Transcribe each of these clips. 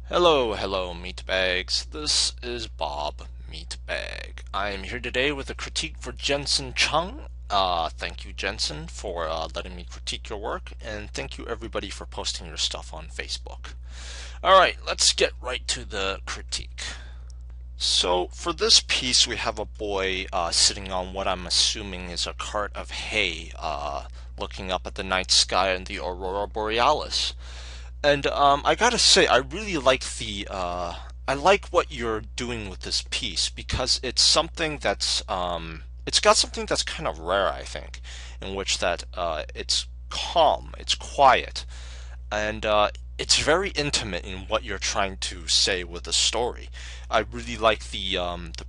Hello, Meatbags. This is Bob Meatbag. I am here today with a critique for Jensen Chung. Thank you, Jensen, for letting me critique your work, and thank you, everybody, for posting your stuff on Facebook. Alright, let's get right to the critique. So, for this piece, we have a boy sitting on what I'm assuming is a cart of hay, looking up at the night sky and the aurora borealis. And I gotta say, I really like I like what you're doing with this piece because it's something it's got something that's kind of rare, I think, in which that it's calm, it's quiet, and it's very intimate in what you're trying to say with the story. I really like the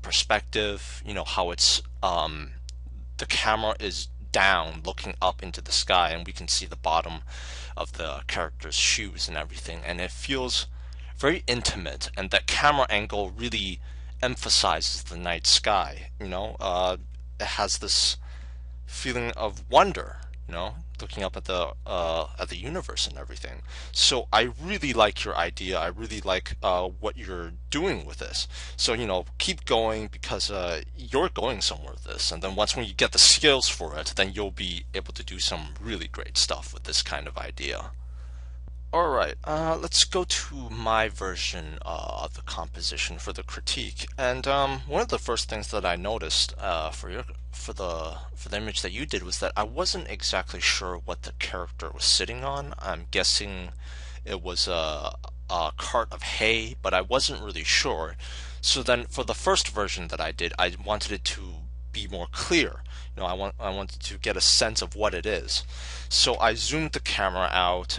perspective, how the camera is down looking up into the sky and we can see the bottom of the character's shoes and everything, and it feels very intimate, and that camera angle really emphasizes the night sky. It has this feeling of wonder, looking up at the universe and everything. So I really like your idea. I really like what you're doing with this. So keep going because you're going somewhere with this. And then when you get the skills for it, then you'll be able to do some really great stuff with this kind of idea. Alright, let's go to my version of the composition for the critique. And one of the first things that I noticed for the image that you did was that I wasn't exactly sure what the character was sitting on. I'm guessing it was a cart of hay, but I wasn't really sure. So then for the first version that I did, I wanted it to be more clear. I wanted to get a sense of what it is. So I zoomed the camera out,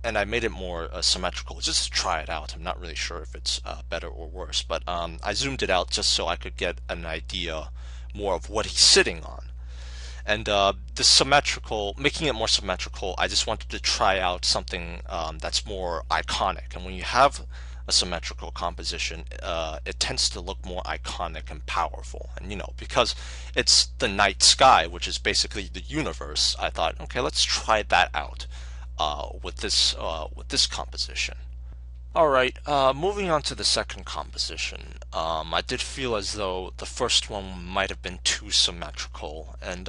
and I made it more symmetrical just to try it out. I'm not really sure if it's better or worse, but I zoomed it out just so I could get an idea more of what he's sitting on. And making it more symmetrical, I just wanted to try out something that's more iconic. And when you have a symmetrical composition, it tends to look more iconic and powerful. And because it's the night sky, which is basically the universe, I thought, okay, let's try that out with this composition. All right, moving on to the second composition. I did feel as though the first one might have been too symmetrical, and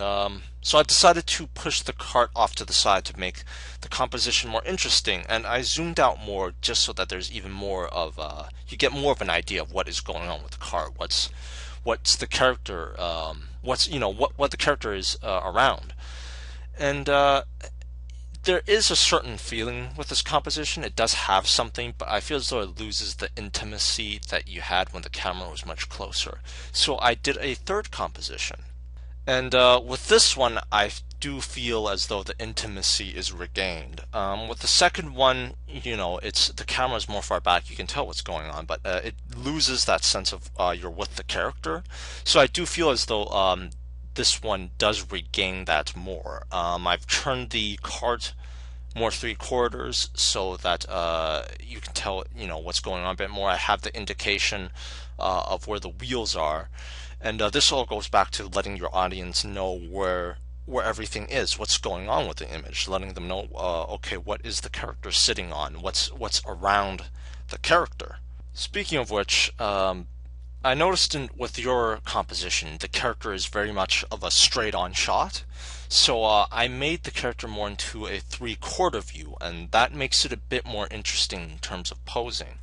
so I decided to push the cart off to the side to make the composition more interesting. And I zoomed out more just so that there's even more of you get more of an idea of what is going on with the cart. What's the character? What's what the character is around, and there is a certain feeling with this composition. It does have something, but I feel as though it loses the intimacy that you had when the camera was much closer. So I did a third composition. And with this one, I do feel as though the intimacy is regained. With the second one, it's the camera is more far back. You can tell what's going on, but it loses that sense of you're with the character. So I do feel as though this one does regain that more. I've turned the cart more 3/4 so that you can tell what's going on a bit more. I have the indication of where the wheels are, and this all goes back to letting your audience know where everything is, what's going on with the image, letting them know okay, what is the character sitting on, what's around the character. Speaking of which, I noticed with your composition, the character is very much of a straight-on shot. So I made the character more into a 3/4 view, and that makes it a bit more interesting in terms of posing.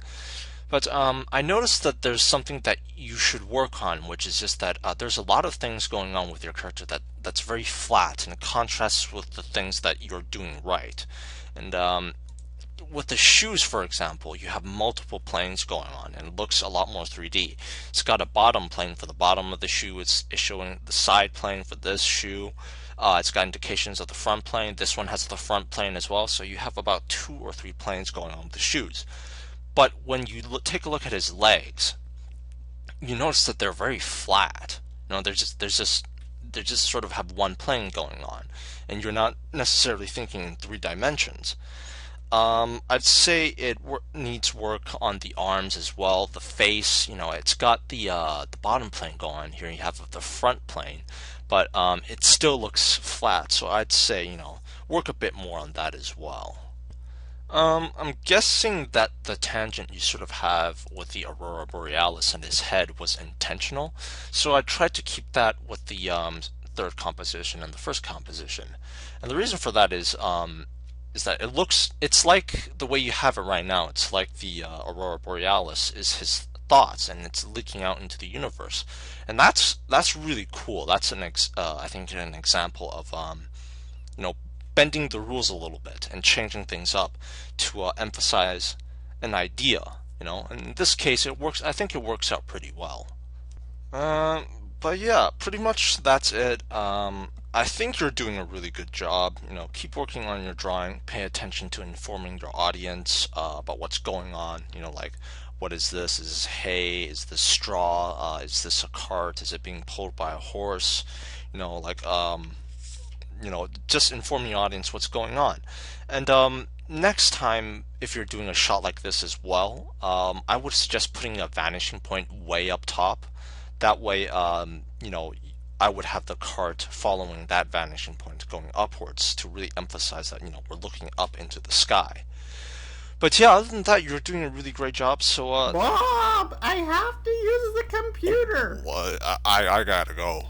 But I noticed that there's something that you should work on, which is just that there's a lot of things going on with your character that's very flat, and it contrasts with the things that you're doing right. And with the shoes, for example, you have multiple planes going on, and it looks a lot more 3D. It's got a bottom plane for the bottom of the shoe. It's showing the side plane for this shoe. It's got indications of the front plane. This one has the front plane as well. So you have about 2 or 3 planes going on with the shoes. But when you take a look at his legs, you notice that they're very flat. They're just sort of have one plane going on, and you're not necessarily thinking in 3 dimensions. I'd say it needs work on the arms as well. The face, it's got the bottom plane going on here. You have the front plane, but it still looks flat. So I'd say, work a bit more on that as well. I'm guessing that the tangent you sort of have with the Aurora Borealis in his head was intentional, so I tried to keep that with the third composition and the first composition. And the reason for that is that it's like the way you have it right now. It's like the Aurora Borealis is his thoughts, and it's leaking out into the universe, and that's really cool. That's I think an example of you know, bending the rules a little bit and changing things up to emphasize an idea. And in this case, it works. I think it works out pretty well. Um, but yeah, pretty much that's it. I think you're doing a really good job. Keep working on your drawing. Pay attention to informing your audience about what's going on. Like, what is this? Is this hay? Is this straw? Is this a cart? Is it being pulled by a horse? Like, just inform the audience what's going on. And next time, if you're doing a shot like this as well, I would suggest putting a vanishing point way up top. That way, I would have the cart following that vanishing point going upwards to really emphasize that, we're looking up into the sky. But yeah, other than that, you're doing a really great job. So, Bob, I have to use the computer. what? I gotta go.